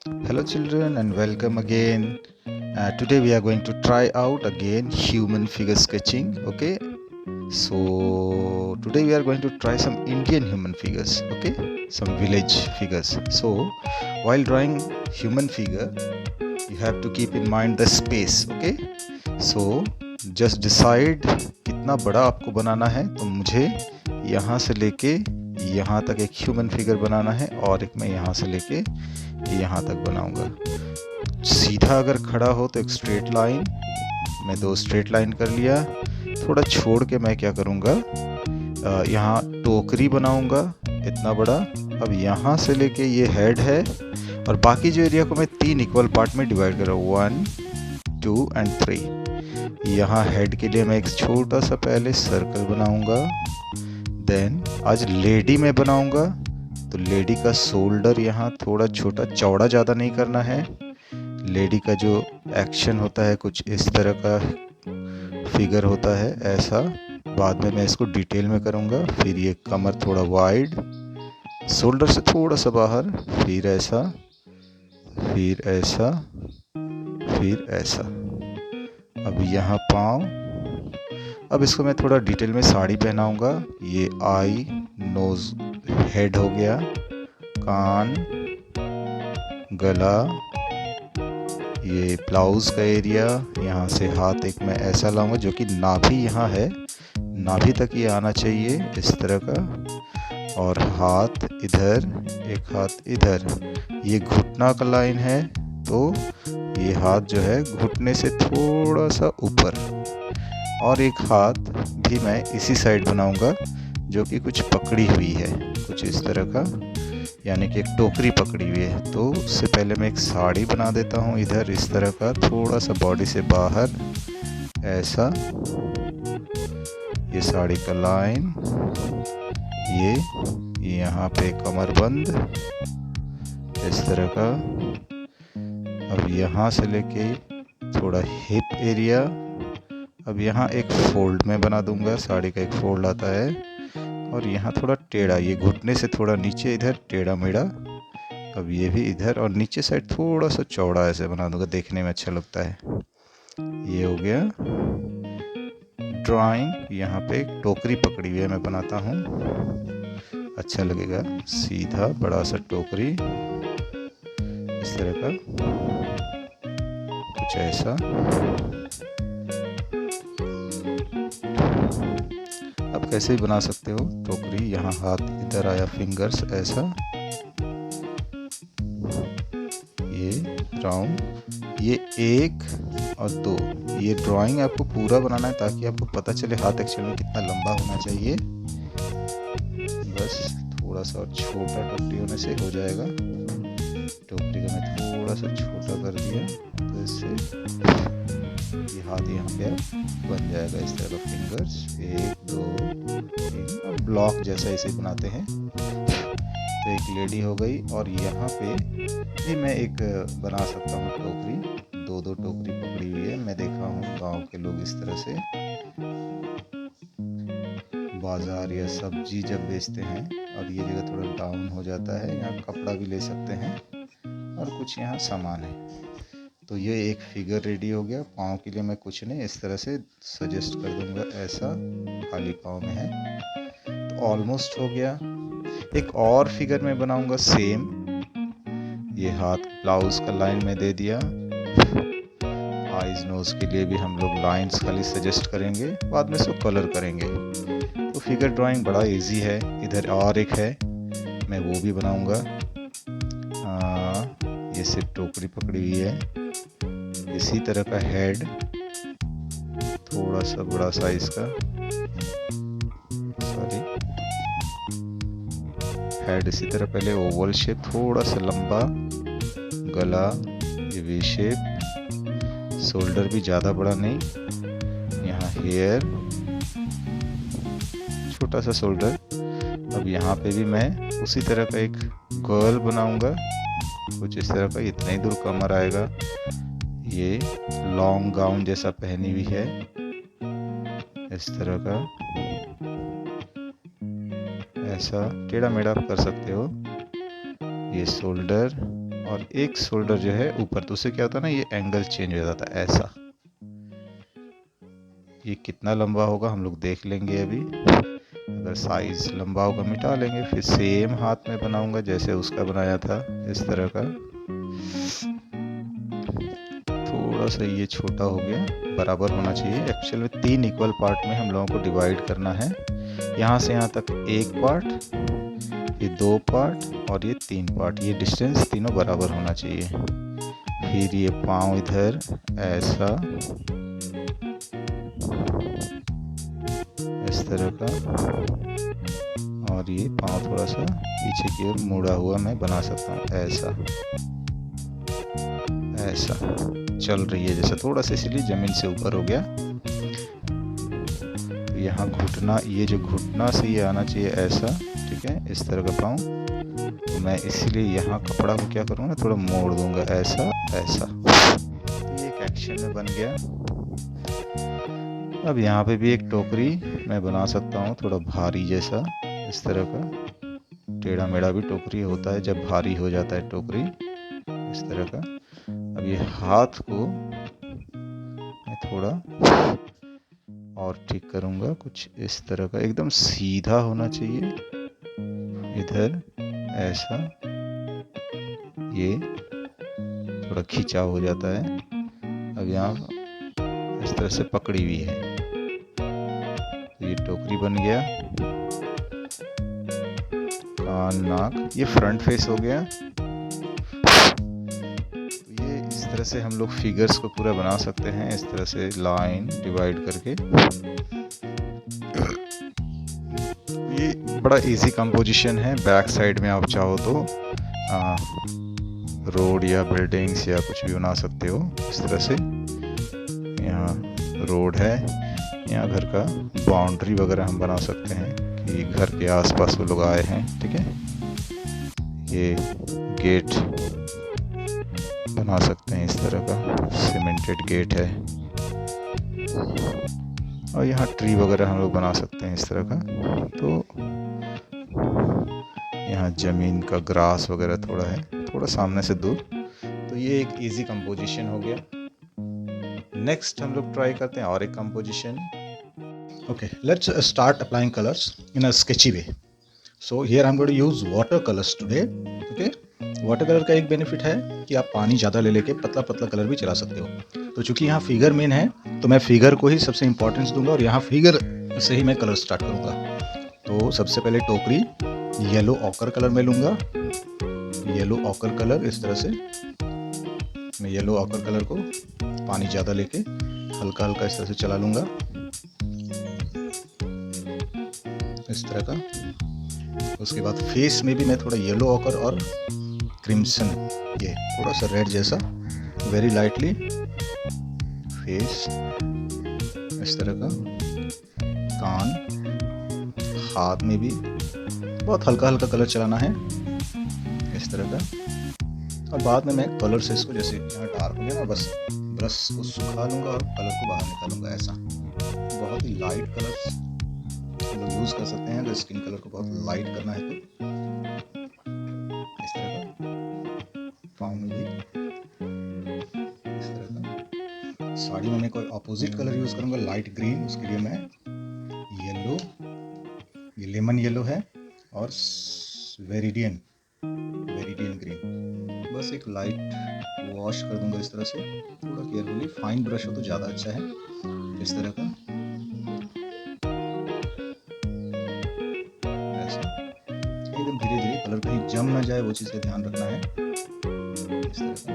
Hello children and welcome again. Today we are going to try out again human figure sketching. Okay, so today we are going to try some Indian human figures. Okay, some village figures. So while drawing human figure, you have to keep in mind the space. Okay, so just decide कितना बड़ा आपको बनाना है. तो मुझे यहाँ से लेके यहाँ तक एक ह्यूमन फिगर बनाना है और एक मैं यहाँ से लेके यहाँ तक बनाऊंगा. सीधा अगर खड़ा हो तो एक स्ट्रेट लाइन, मैं 2 स्ट्रेट लाइन कर लिया. थोड़ा छोड़ के मैं क्या करूँगा, यहाँ टोकरी बनाऊँगा इतना बड़ा. अब यहाँ से लेके ये हेड है और बाकी जो एरिया को मैं 3 इक्वल पार्ट में डिवाइड कर रहा हूँ, 1, 2 एंड 3. यहाँ हेड के लिए मैं एक छोटा सा पहले सर्कल बनाऊँगा. देन आज लेडी में बनाऊँगा, तो लेडी का शोल्डर यहाँ थोड़ा छोटा, चौड़ा ज़्यादा नहीं करना है. लेडी का जो एक्शन होता है कुछ इस तरह का फिगर होता है, ऐसा. बाद में मैं इसको डिटेल में करूँगा. फिर ये कमर थोड़ा वाइड, शोल्डर से थोड़ा सा बाहर, फिर ऐसा, फिर ऐसा, फिर ऐसा. अब यहाँ पाँव. अब इसको मैं थोड़ा डिटेल में साड़ी पहनाऊँगा. ये आई, नोज, हेड हो गया, कान, गला, ये ब्लाउज का एरिया. यहाँ से हाथ एक मैं ऐसा लाऊंगा जो कि नाभि यहाँ है, नाभि तक ये आना चाहिए इस तरह का. और हाथ इधर, एक हाथ इधर. ये घुटना का लाइन है, तो ये हाथ जो है घुटने से थोड़ा सा ऊपर. और एक हाथ भी मैं इसी साइड बनाऊंगा जो कि कुछ पकड़ी हुई है, कुछ इस तरह का, यानी कि एक टोकरी पकड़ी हुई है. तो उससे पहले मैं एक साड़ी बना देता हूँ इधर इस तरह का, थोड़ा सा बॉडी से बाहर ऐसा. ये साड़ी का लाइन, ये यहाँ पे कमर बंद इस तरह का. अब यहाँ से लेके थोड़ा हिप एरिया. अब यहाँ एक फोल्ड में बना दूंगा, साड़ी का एक फोल्ड आता है. और यहाँ थोड़ा टेढ़ा, ये घुटने से थोड़ा नीचे इधर टेढ़ा मेढ़ा. अब ये भी इधर और नीचे साइड थोड़ा सा चौड़ा ऐसे बना दूंगा, देखने में अच्छा लगता है. ये हो गया ड्राइंग. यहाँ पे एक टोकरी पकड़ी हुई है, मैं बनाता हूँ, अच्छा लगेगा. सीधा बड़ा सा टोकरी इस तरह का, कुछ ऐसा. आप कैसे भी बना सकते हो टोकरी. यहाँ हाथ इधर आया, फिंगर्स ऐसा, ये राउंड, ये 1 और 2. ये ड्राइंग आपको पूरा बनाना है ताकि आपको पता चले हाथ एक्चुअल में कितना लंबा होना चाहिए. बस थोड़ा सा और छोटा टोकरी होने से हो जाएगा. टोकरी का मैं थोड़ा सा छोटा कर दिया, तो इससे ये हाथ यहाँ पे बन जाएगा इस तरह का. फिंगर्स 1, 2, 3, ब्लॉक जैसा इसे बनाते हैं. तो एक लेडी हो गई. और यहाँ पे भी मैं एक बना सकता हूँ टोकरी. 2 टोकरी पकड़ी हुई है. मैं देखा हूँ गांव के लोग इस तरह से बाजार या सब्जी जब बेचते हैं, और ये जगह थोड़ा डाउन हो जाता है, यहाँ कपड़ा भी ले सकते हैं और कुछ यहाँ सामान है. तो ये एक फिगर रेडी हो गया. पाँव के लिए मैं कुछ नहीं, इस तरह से सजेस्ट कर दूंगा, ऐसा खाली पाँव में है. तो ऑलमोस्ट हो गया. एक और फिगर मैं बनाऊंगा सेम. ये हाथ ब्लाउज का लाइन में दे दिया. आईज नोज के लिए भी हम लोग लाइंस खाली सजेस्ट करेंगे, बाद में इसको कलर करेंगे. तो फिगर ड्राइंग बड़ा इजी है. इधर और एक है, मैं वो भी बनाऊंगा. ये सिर्फ टोकरी पकड़ी हुई है. इसी तरह का हेड, थोड़ा सा बड़ा साइज का, सॉरी, हेड इसी तरह पहले ओवल शेप, थोड़ा सा लंबा. गला ये वी शेप. शोल्डर भी ज़्यादा बड़ा नहीं. यहाँ हेयर, छोटा सा शोल्डर. अब यहाँ पे भी मैं उसी तरह का एक गर्ल बनाऊंगा, कुछ इस तरह का. इतना ही दूर कमर आएगा. ये लॉन्ग गाउन जैसा पहनी हुई है इस तरह का, ऐसा टेढ़ा मेढ़ा कर सकते हो. ये शोल्डर, और एक शोल्डर जो है ऊपर, तो उससे क्या होता है ना, ये एंगल चेंज हो जाता है ऐसा। ये कितना लंबा होगा हम लोग देख लेंगे अभी। अगर साइज लंबा होगा मिटा लेंगे। फिर सेम हाथ में बनाऊंगा जैसे उसका बनाया था, इस तरह का। थोड़ा सा ये छोटा हो गया, बराबर होना चाहिए। एक्चुअल में 3 इक्वल पार्ट में हम लोगों को डिवाइड करना है। यहाँ से यहाँ तक 1 पार्ट, ये 2 पार्ट और ये 3 पार्ट। ये डिस्टेंस तीनों बराबर होना चाहिए। फिर ये पाँव इधर ऐसा, इस तरह का, और ये पाँव थोड़ा सा पीछे की ओर मुड़ा हुआ मैं बना सकता हूँ ऐसा। ऐसा चल रही है जैसा, थोड़ा सा इसलिए ज़मीन से ऊपर हो गया। तो यहाँ घुटना, ये जो घुटना से ये आना चाहिए ऐसा, ठीक है, इस तरह का पाँव। तो मैं इसीलिए यहाँ कपड़ा को क्या करूँगा, थोड़ा मोड़ दूंगा ऐसा ऐसा। तो ये एक एक्शन में बन गया। अब यहाँ पे भी एक टोकरी मैं बना सकता हूँ, थोड़ा भारी जैसा, इस तरह का। टेढ़ा मेढ़ा भी टोकरी होता है जब भारी हो जाता है टोकरी, इस तरह का। अब ये हाथ को मैं थोड़ा और ठीक करूँगा, कुछ इस तरह का, एकदम सीधा होना चाहिए। इधर ऐसा, ये थोड़ा खिंचाव हो जाता है। अब यहाँ इस तरह से पकड़ी हुई है, तो ये टोकरी बन गया। कान, नाक, ये फ्रंट फेस हो गया। तो ये इस तरह से हम लोग फिगर्स को पूरा बना सकते हैं, इस तरह से लाइन डिवाइड करके। ये बड़ा इजी कंपोजिशन है। बैक साइड में आप चाहो तो रोड या बिल्डिंग्स या कुछ भी बना सकते हो इस तरह से। यहाँ रोड है, यहाँ घर का बाउंड्री वगैरह हम बना सकते हैं कि घर के आसपास वो लोग आए हैं, ठीक है। ये गेट बना सकते हैं इस तरह का, सीमेंटेड गेट है। और यहाँ ट्री वगैरह हम लोग बना सकते हैं इस तरह का। तो यहाँ ज़मीन का ग्रास वगैरह थोड़ा है, थोड़ा सामने से दूर। तो ये एक इजी कंपोजिशन हो गया। नेक्स्ट हम लोग ट्राई करते हैं और एक composition. Okay, let's start applying colours in a sketchy way. So here I am going to use water colours today. Okay, water colour का एक बेनिफिट है कि आप पानी ज़्यादा ले लेके पतला पतला कलर भी चला सकते हो। तो चूंकि यहाँ फिगर मेन है, तो मैं फिगर को ही सबसे इंपॉर्टेंस दूंगा और यहाँ फिगर से ही मैं कलर स्टार्ट करूँगा। तो सबसे पहले टोकरी येलो ऑकर कलर में लूँगा। येलो ऑकर कलर, इस तरह से मैं येलो ऑकर कलर को पानी ज़्यादा लेके हल्का हल्का इस तरह से चला लूँगा, इस तरह का। उसके बाद फेस में भी मैं थोड़ा येलो ऑकर और क्रिम्सन, ये थोड़ा सा रेड जैसा, वेरी लाइटली फेस, इस तरह का। कान, हाथ में भी बहुत हल्का हल्का कलर चलाना है, इस तरह का। और बाद में मैं कलर से इसको, जैसे यहाँ डार्क हो गया ना, बस ब्रश को सुखा लूँगा और कलर को बाहर निकालूंगा ऐसा। बहुत ही लाइट कलर्स हम लोग यूज़ कर सकते हैं अगर स्किन कलर को बहुत लाइट करना है तो। इस तरह का पाँव में भी इस तरह का। साड़ी में मैं कोई अपोजिट कलर यूज़ करूँगा, लाइट ग्रीन। उसके लिए मैं येलो, ये लेमन येलो है, और वेरिडियन ग्रीन। बस एक लाइट वॉश कर दूंगा इस तरह से, थोड़ा केयरफुली। फाइन ब्रश हो तो ज़्यादा अच्छा है, इस तरह का। ऐसा एकदम धीरे धीरे, कलर कहीं जम ना जाए वो चीज़ का ध्यान रखना है, इस तरह का।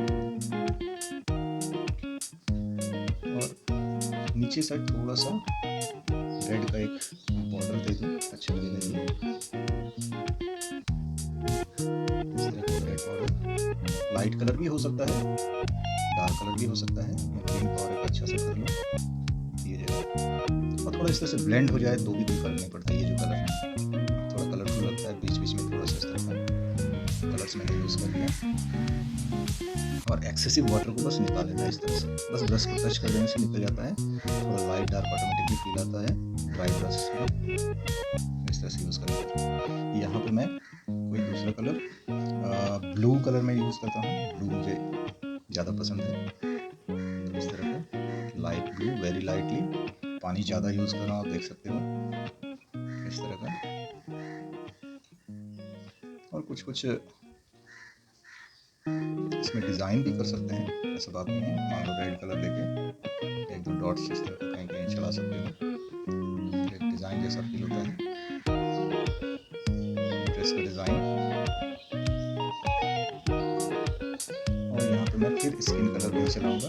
और नीचे साइड थोड़ा सा रेड का एक बॉर्डर दे दूँ, अच्छा लगेगा ये, इस तरह का रेड बॉर्डर। लाइट कलर भी हो सकता है, डार्क कलर भी हो सकता है। मैं ग्रीन का और एक अच्छा से कर लूँ ये जगह, और थोड़ा इस तरह से ब्लेंड हो जाए तो भी कोई फर्क नहीं पड़ता। ये जो कलर है थोड़ा कलरफुल लगता है, बीच बीच में थोड़ा सा इस तरह का कलर्स मैंने यूज़ कर लिया। और एक्सेसिव वाटर को बस निकाल लेना है इस तरह से, बस ब्रश को टच कर देने से निकल जाता है। थोड़ा लाइट डार्क ऑटोमेटिकली फील आता है ड्राई ब्रश में, इस तरह से यूज़ करेंगे। यहाँ पे मैं कोई दूसरा कलर ब्लू कलर में यूज़ करता हूँ, ब्लू मुझे ज़्यादा पसंद है। तो इस तरह का लाइट ब्लू, वेरी लाइटली, पानी ज़्यादा यूज़ कर रहा हूँ, आप देख सकते हो इस तरह का। और कुछ कुछ इसमें डिज़ाइन भी कर सकते हैं, ऐसा बात नहीं है। मान लो रेड कलर लेके एक दो डॉट्स इस तरह का कहीं कहीं चला सकते हो, एक डिज़ाइन जैसा फील होता है ड्रेस का डिज़ाइन। और यहाँ पे मैं फिर स्किन कलर नहीं चलाऊँगा,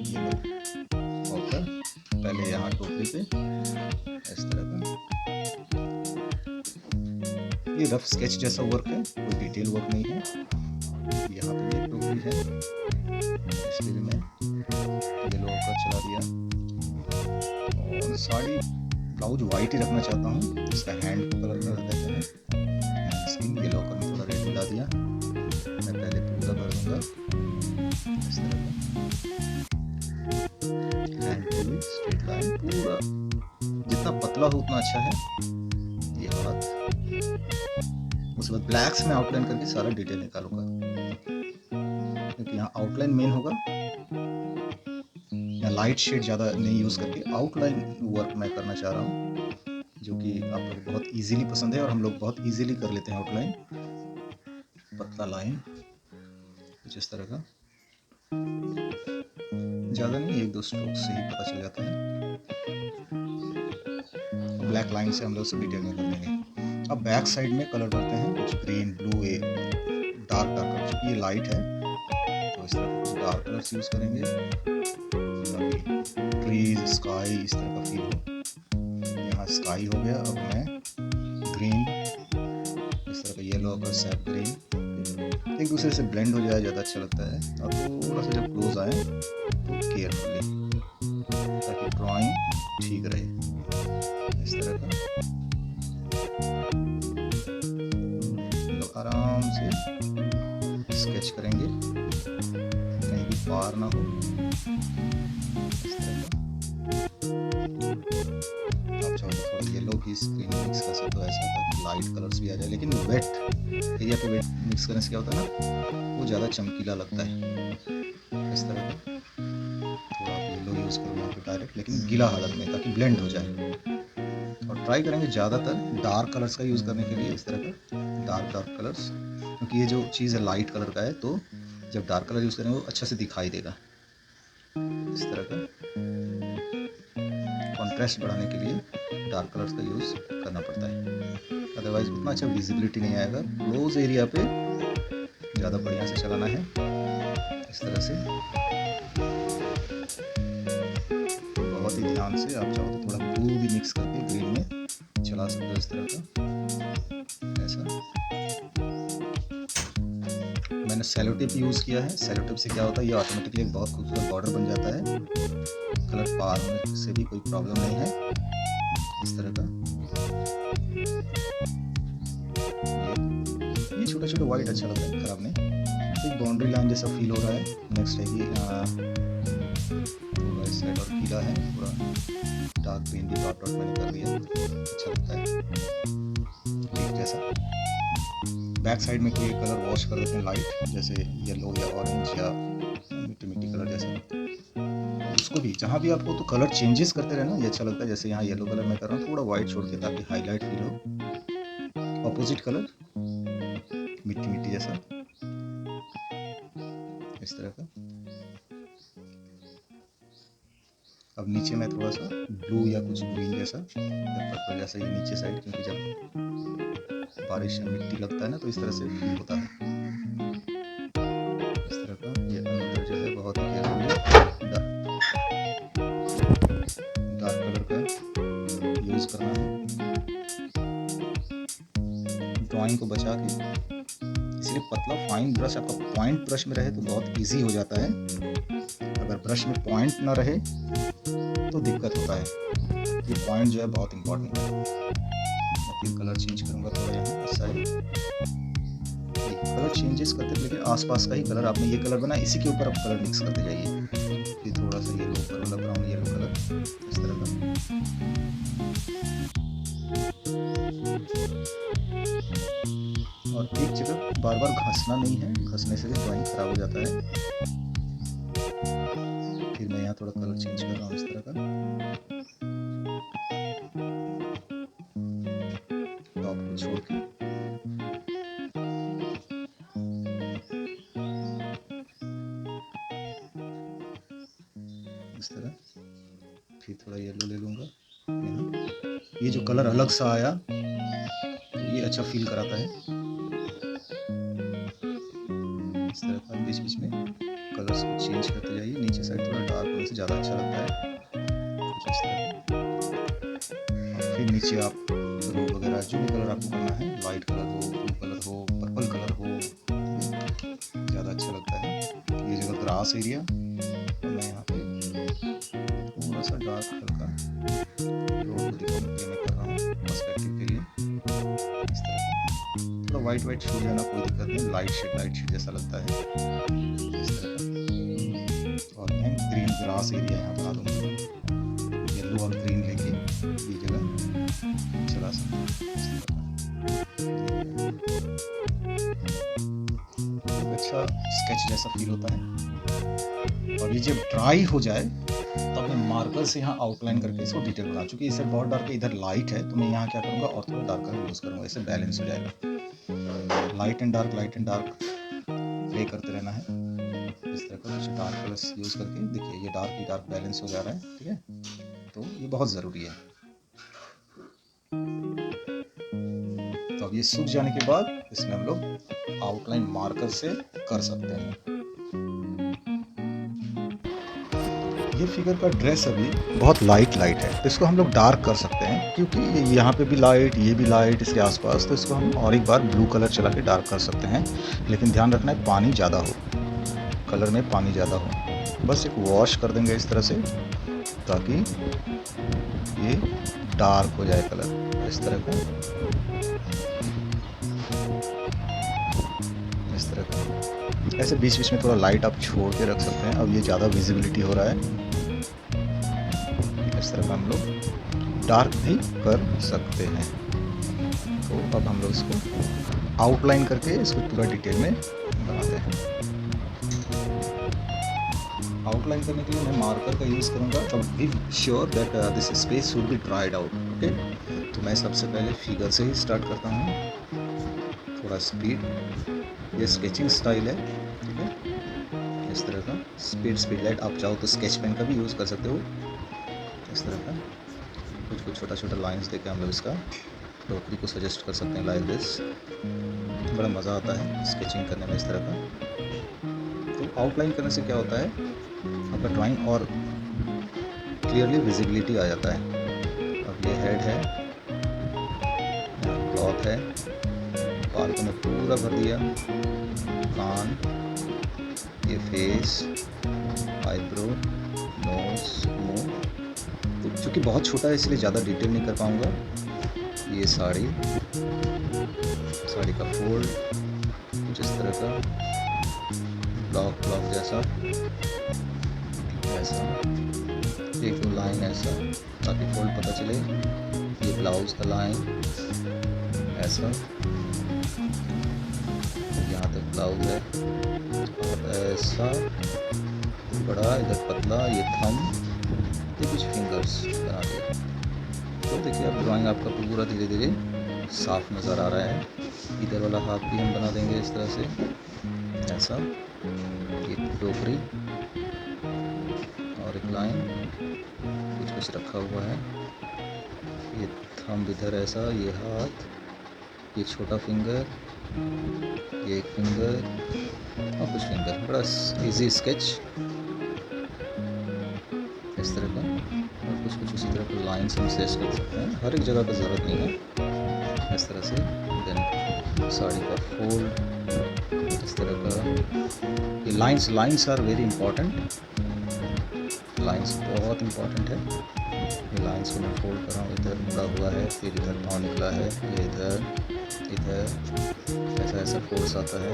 ये लो ऑकर, पहले यहाँ टोकरी पे इस तरह का। ये रफ स्केच जैसा वर्क है, कोई डिटेल वर्क नहीं है। यहाँ पे भी टोकरी है, इस पे भी मैं येलो ऑकर चला दिया। और साड़ी ब्लाउज वाइट ही रखना चाहता हूँ, इसका हैंड कलर कर देते हैं, स्किन येलो ऑकर में थोड़ा रेड मिला दिया। मैं पहले पूरा कर दूंगा इस तरह का, हैंड पे भी स्ट्रेट लाइन पूरा, जितना पतला हो उतना अच्छा है। ये हाथ, उसके बाद ब्लैक से मैं आउटलाइन करके सारा डिटेल निकालूंगा, क्योंकि यहाँ आउटलाइन मेन होगा। यहाँ लाइट शेड ज़्यादा नहीं यूज़ करके आउटलाइन वर्क मैं करना चाह रहा हूँ, जो कि आप लोग बहुत इजीली पसंद है और हम लोग बहुत इजीली कर लेते हैं आउटलाइन। पतला लाइन कुछ इस तरह का, ज़्यादा नहीं, एक दो स्ट्रोक से ही पता चल जाता है। ब्लैक लाइन से हम लोग सब डिटेल में कर देंगे। अब बैक साइड में कलर भरते हैं, कुछ ग्रीन, ब्लू, डार्क कलर, चूँकि ये लाइट है तो इस तरह कुछ डार्क कलर्स यूज़ करेंगे ताकि ट्रीज, स्काई इस तरह का फील हो। यहाँ स्काई हो गया, अब मैं ग्रीन, इस तरह का येलो और सैप ग्रीन एक दूसरे से ब्लेंड हो जाए, ज़्यादा अच्छा लगता है। और थोड़ा सा जब क्लोज आए तो केयरफुली, ताकि ड्राइंग ठीक रहे, इस तरह का आराम से स्केच करेंगे, कहीं भी पार ना हो, इस तरह का। आप चाहो तो थोड़ा येलो भी स्क्रीन मिक्स कर सकते हो, ऐसा ताकि लाइट कलर्स भी आ जाए, लेकिन वेट एरिया पे वेट मिक्स करने से क्या होता है ना, वो ज़्यादा चमकीला लगता है। इस तरह का थोड़ा आप येलो यूज़ करो यहाँ पे डायरेक्ट, लेकिन गीला हालत में, ताकि ब्लेंड हो जाए। और ट्राई करेंगे ज़्यादातर डार्क कलर्स का यूज़ करने के लिए, इस तरह का डार्क कलर्स, क्योंकि ये जो चीज़ है लाइट कलर का है, तो जब डार्क कलर यूज़ करेंगे वो अच्छा से दिखाई देगा। इस तरह का कॉन्ट्रास्ट बढ़ाने के लिए डार्क कलर्स का यूज़ करना पड़ता है, अदरवाइज उतना अच्छा विजिबिलिटी नहीं आएगा। क्लोज एरिया पे ज़्यादा बढ़िया से चलाना है, इस तरह से बहुत ही ध्यान से। आप चाहो तो थोड़ा ब्लू भी मिक्स करके ग्रीन में चला सकते हो, इस तरह का। ऐसा मैंने सेलो टेप यूज़ किया है, सेलो टेप से क्या होता है, ये ऑटोमेटिकली एक बहुत खूबसूरत बॉर्डर बन जाता है, कलर पार होने से भी कोई प्रॉब्लम नहीं है, इस तरह का। ये छोटा छोटा वाइट अच्छा लगता है, खराब नहीं। एक बाउंड्री लाइन जैसा फील हो रहा है। नेक्स्ट है कि पूरा इस साइड और पीला है, पूरा डार्क ग्रीन भी डॉट डॉट मैंने कर दिया, अच्छा लगता है लीफ जैसा। बैक साइड में कोई कलर वॉश कर देते हैं लाइट, जैसे येलो या ऑरेंज या मिट्टी मिट्टी कलर जैसा, उसको भी जहाँ भी आपको तो कलर चेंजेस करते रहना, ये अच्छा लगता है। जैसे यहाँ येलो कलर मैं कर रहा हूँ, थोड़ा वाइट छोड़ के, ताकि हाईलाइट फील हो। ऑपोजिट कलर मिट्टी मिट्टी जैसा, इस तरह का। अब नीचे मैं थोड़ा सा ब्लू या कुछ ग्रीन जैसा या पर्पल जैसा, ये नीचे साइड, क्योंकि जब बारिश में मिट्टी लगता है ना तो इस तरह से फील होता है, इस तरह का। ये अंदर जो है बहुत ही केयरफुली डार्क कलर का यूज़ करना है, ड्राइंग को बचा के। इसलिए पतला फाइन ब्रश आपका पॉइंट ब्रश में रहे तो बहुत इजी हो जाता है, अगर ब्रश में पॉइंट ना रहे तो दिक्कत होता है। ये पॉइंट जो है बहुत इंपॉर्टेंट है। मैं फिर कलर चेंज करूँगा थोड़ा यहाँ इस साइड, कलर चेंजेस करते, लेकिन आसपास का ही कलर, आपने ये कलर बनाया इसी के ऊपर आप कलर मिक्स करते जाइए। फिर थोड़ा सा येलो ऊपर वाला ब्राउन येलो कलर, इस तरह का। और एक जगह बार बार घसना नहीं है, घसने से भी ड्राइंग खराब हो जाता है। फिर मैं यहाँ थोड़ा कलर चेंज कर रहा हूँ इस तरह का, टॉप को छोड़ के। इस तरह फिर थोड़ा येलो ले लूँगा यहाँ। ये जो कलर अलग सा आया तो ये अच्छा फील कराता है। इस तरह का बीच बीच में कलर्स को चेंज करते जाइए। नीचे साइड थोड़ा डार्क होने से ज़्यादा अच्छा लगता है, कुछ इस तरह। और फिर नीचे आप रो वगैरह जो भी कलर आपको करना है, वाइट कलर हो, ब्लू कलर हो, पर्पल कलर हो, ज़्यादा अच्छा लगता है। ये जगह ग्रास एरिया, और मैं यहाँ पे थोड़ा सा डार्क हल्का रोड को दिखाने के लिए मैं कर रहा हूँ पर्सपेक्टिव के लिए। इस तरह का थोड़ा वाइट वाइट शो जाना कोई दिक्कत नहीं, लाइट शेड जैसा लगता है इस तरह का। और मैं ग्रीन ग्रास एरिया यहाँ बना दूँगा, येलो और ग्रीन लेके ये जगह चला सकते हैं। अच्छा स्केच जैसा फील होता है। और ये जब ड्राई हो जाए तब मैं मार्कर से यहाँ आउटलाइन करके इसको डिटेल बना, चूँकि इसे बहुत डार्क है, इधर लाइट है, तो मैं यहाँ क्या करूँगा और थोड़ा डार्क कलर यूज़ करूँगा, इससे बैलेंस हो जाएगा। लाइट एंड डार्क प्ले करते रहना है। इस तरह का कुछ डार्क कलर्स यूज़ करके देखिए, ये डार्क बैलेंस हो जा रहा है, ठीक है। तो ये बहुत ज़रूरी है। तो अब ये सूख जाने के बाद इसमें हम लोग आउटलाइन मार्कर से कर सकते हैं। ये फिगर का ड्रेस अभी बहुत लाइट है, तो इसको हम लोग डार्क कर सकते हैं, क्योंकि यहाँ पे भी लाइट, ये भी लाइट इसके आसपास, तो इसको हम और एक बार ब्लू कलर चला के डार्क कर सकते हैं। लेकिन ध्यान रखना है पानी ज़्यादा हो, कलर में पानी ज़्यादा हो। बस एक वॉश कर देंगे इस तरह से, ताकि ये डार्क हो जाए कलर इस तरह का, इस तरह का। ऐसे बीच बीच में थोड़ा लाइट आप छोड़ के रख सकते हैं। अब ये ज़्यादा विजिबिलिटी हो रहा है, इस तरह का हम लोग डार्क भी कर सकते हैं। तो अब हम लोग इसको आउटलाइन करके इसको पूरा डिटेल में बनाते हैं। आउटलाइन करने के लिए मैं मार्कर का यूज़ करूँगा, तो be sure that this space should be dried out. Okay, तो मैं सबसे पहले फिगर से ही स्टार्ट करता हूँ, थोड़ा स्पीड। ये स्केचिंग स्टाइल है, ठीक है। इस तरह का स्पीड लाइट, आप चाहो तो स्केच पेन का भी यूज़ कर सकते हो। इस तरह का कुछ छोटा लाइंस देके हम लोग इसका टोकरी को सजेस्ट कर सकते हैं, लाइक दिस। बड़ा मज़ा आता है स्केचिंग करने में इस तरह का। तो आउटलाइन करने से क्या होता है, आपका ड्राइंग और क्लियरली विजिबिलिटी आ जाता है। अब ये हेड है, क्लॉथ है, बाल को मैं पूरा भर दिया, कान, ये फेस, आईब्रो, नोज, मुंह। तो चूँकि बहुत छोटा है इसलिए ज़्यादा डिटेल नहीं कर पाऊँगा। ये साड़ी का फोल्ड कुछ इस तरह का, ब्लॉक जैसा, ऐसा एक दो लाइन ऐसा, ताकि फोल्ड पता चले। ये ब्लाउज का लाइन ऐसा, यहाँ तक ब्लाउज है, और ऐसा बड़ा, इधर पतला, ये थंब, ये कुछ फिंगर्स बना दिए। तो देखिए अब ड्राइंग आपका पूरा धीरे धीरे साफ नज़र आ रहा है। इधर वाला हाथ भी हम बना देंगे इस तरह से, ऐसा। ये टोकरी और एक लाइन, कुछ रखा हुआ है। ये थंब इधर ऐसा, ये हाथ, ये छोटा फिंगर, ये एक फिंगर और कुछ फिंगर। बड़ा इजी स्केच इस तरह का। और कुछ उसी तरह का लाइन्स हम सेट कर सकते हैं, हर एक जगह पर ज़रूरत नहीं है। इस तरह से देन साड़ी का फोल्ड इस तरह का। ये lines are very important, lines बहुत इम्पॉर्टेंट है। ये लाइन्स को मैं फोल्ड कर रहा हूँ, इधर मुड़ा हुआ है, फिर इधर पाँव निकला है, ये इधर ऐसा फोर्स आता है,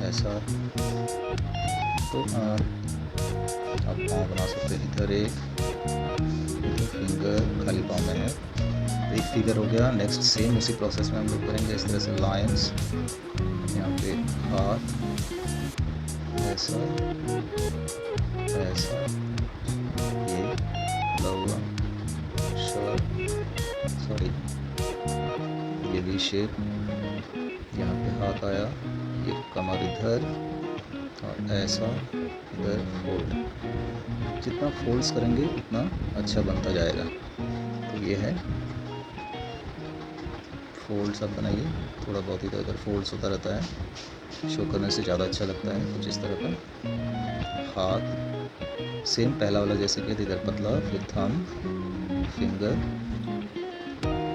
ऐसा। तो आप पाँव बना सकते हैं, इधर एक फिंगर खाली पाँव में है, एक फिगर हो गया। नेक्स्ट सेम उसी प्रोसेस में हम लोग करेंगे इस तरह से लाइंस, यहाँ पे हाथ ऐसा ऐसा, ये खुला हुआ शर्ट, सॉरी ये वी शेप, यहाँ पे हाथ आया, ये कमर इधर और ऐसा इधर फोल्ड। जितना फोल्ड्स करेंगे उतना अच्छा बनता जाएगा। तो ये है फोल्ड्स, आप बनाइए, थोड़ा बहुत इधर उधर फोल्ड्स होता रहता है, शो करने से ज़्यादा अच्छा लगता है। कुछ इस तरह का हाथ सेम पहला वाला जैसे कि इधर पतला, फिर थंब, फिंगर,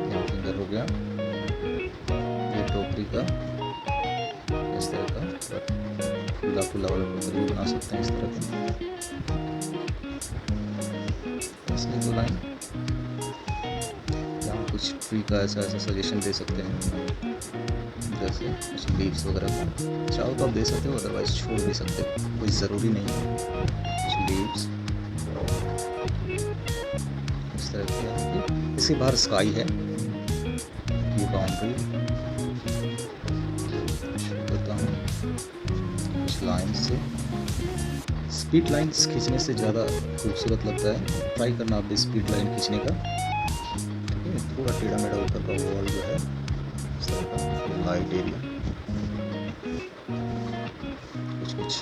यहाँ फिंगर हो गया, ये टोकरी का इस तरह का खुला खुला वाला टोकरी भी बना सकते हैं इस तरह का। इसलिए दो लाइन यहाँ कुछ ट्री का ऐसा ऐसा सजेशन दे सकते हैं, जैसे कुछ लीव्स वगैरह का चाहो तो आप दे सकते हो, अदरवाइज छोड़ भी सकते हो, कोई ज़रूरी नहीं है। कुछ लीव्स इस तरह की, इसके बाहर स्काई है, ये बाउंड्री करता हूँ कुछ लाइन से। स्पीड लाइन्स खींचने से ज़्यादा खूबसूरत लगता है, ट्राई करना आप भी स्पीड लाइन खींचने का। ठीक है, थोड़ा टेढ़ा मेढ़ा ऊपर का वॉल जो है इस तरह का, लाइट एरिया कुछ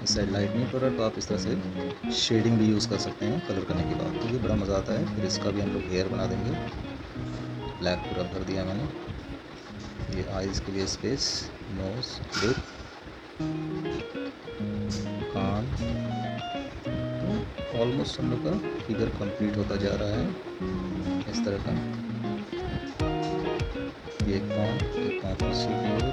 इस साइड लाइट नहीं पड़ रहा तो आप इस तरह से शेडिंग भी यूज़ कर सकते हैं कलर करने के बाद, तो ये बड़ा मज़ा आता है। फिर इसका भी हम लोग हेयर बना देंगे, ब्लैक पूरा भर दिया मैंने। ये आइज़ के लिए स्पेस, नोज, लिप, कान, तो ऑलमोस्ट हम लोग का फिगर कंप्लीट होता जा रहा है इस तरह का। ये एक पाँव पीछे की ओर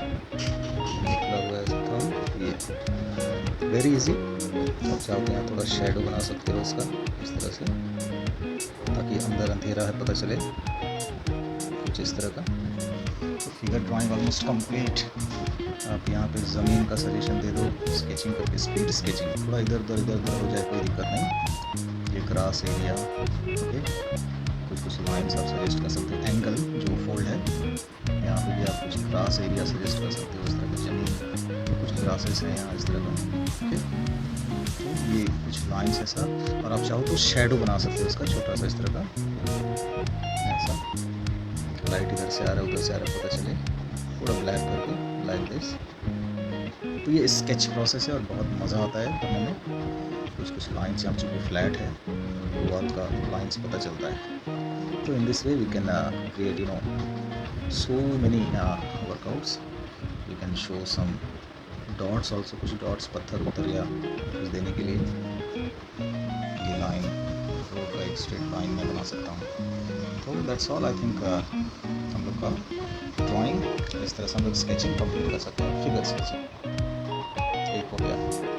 निकला हुआ है थंब, ये वेरी इजी। आप चाहो तो यहाँ थोड़ा शेडो बना सकते हो इसका इस तरह से, ताकि अंदर अंधेरा है पता चले, कुछ इस तरह का। तो फिगर ड्राइंग ऑलमोस्ट कंप्लीट। आप यहाँ पे ज़मीन का सजेशन दे दो, स्केचिंग करके स्पीड स्केचिंग, थोड़ा इधर उधर हो जाए कोई दिक्कत नहीं। ये ग्रास एरिया, ओके, कुछ लाइन्स आप सजेस्ट कर सकते हैं, एंगल जो फोल्ड है यहाँ पे भी आप कुछ ग्रास एरिया सजेस्ट कर सकते हो, इस तरह की ज़मीन, कुछ ग्रासेस हैं यहाँ इस तरह का। ओके, तो ये कुछ लाइन्स है साथ, और आप चाहो तो शेडो बना सकते हो इसका छोटा सा इस तरह का, ऐसा लाइट इधर से आ रहा है उधर से आ रहा है पता चले, थोड़ा ब्लैक करके लाइक दिस। तो ये स्केच प्रोसेस है और बहुत मज़ा आता है करने में। कुछ लाइन्स यहाँ चूँकि फ्लैट है तो आपका लाइन्स पता चलता है। तो in this way we can create so many workouts. You can show some dots also, कुछ dots पत्थर उत्तर या कुछ देने के लिए। ये लाइन रोड का एक स्ट्रेट लाइन में बना सकता हूँ। तो दैट्स ऑल, आई थिंक हम लोग का ड्राइंग इस तरह से हम लोग स्केचिंग कंप्लीट कर सकते हैं, फिगर स्केचिंग एक हो गया।